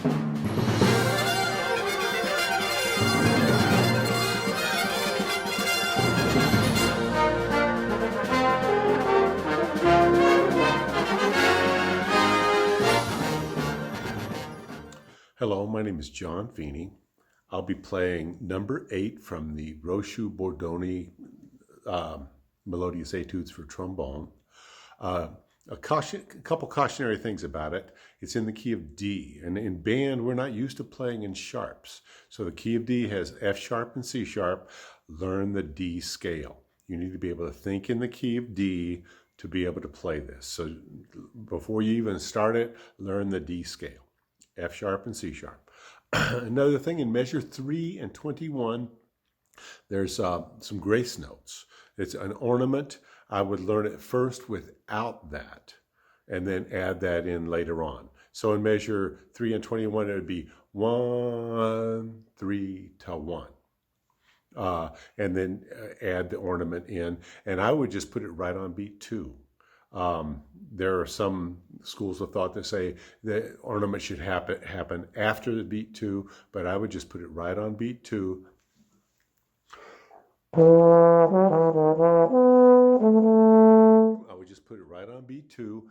Hello, my name is John Feeney. I'll be playing number 8 from the Rochut Bordogni Melodious Etudes for trombone. A couple cautionary things about it. It's in the key of D, and in band we're not used to playing in sharps. So the key of D has F sharp and C sharp. Learn the D scale. You need to be able to think in the key of D to be able to play this. So before you even start it, learn the D scale. F sharp and C sharp. Another thing, in measure 3 and 21, there's some grace notes. It's an ornament. I would learn it first without that, and then add that in later on. So in measure 3 and 21, it would be 1, 3 to 1. And then add the ornament in, and I would just put it right on beat 2. There are some schools of thought that say the ornament should happen after the beat 2, but I would just put it right on beat 2. I would just put it right on beat 2.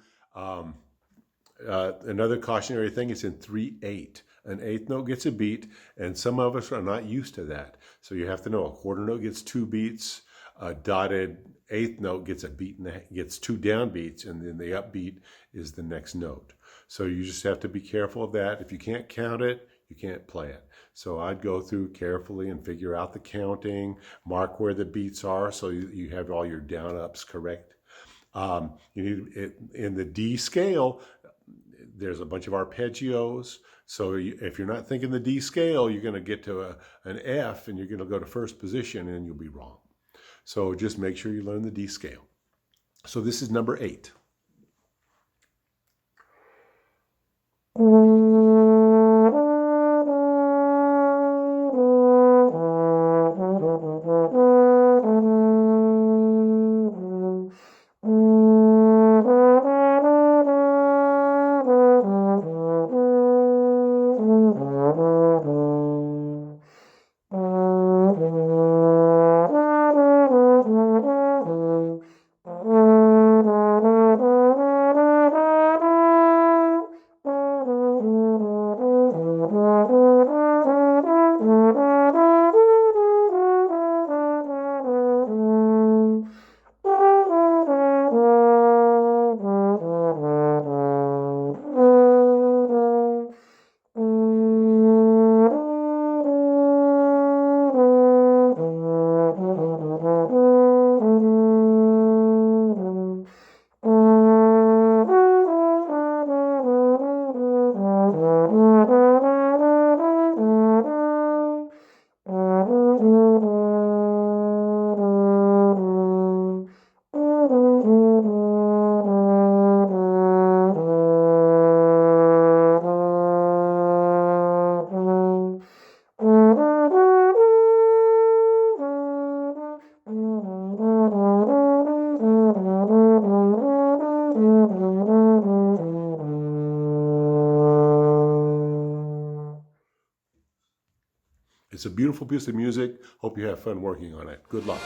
Another cautionary thing is in 3/8. An eighth note gets a beat, and some of us are not used to that. So you have to know a quarter note gets 2 beats. A dotted eighth note gets a beat and gets 2 downbeats, and then the upbeat is the next note. So you just have to be careful of that. If you can't count it, you can't play it. So I'd go through carefully and figure out the counting, mark where the beats are so you have all your down ups correct. You need it in the D scale. There's a bunch of arpeggios. So if you're not thinking the D scale, you're going to get to an F, and you're going to go to first position, and you'll be wrong. So just make sure you learn the D scale. So this is number 8. It's a beautiful piece of music. Hope you have fun working on it. Good luck.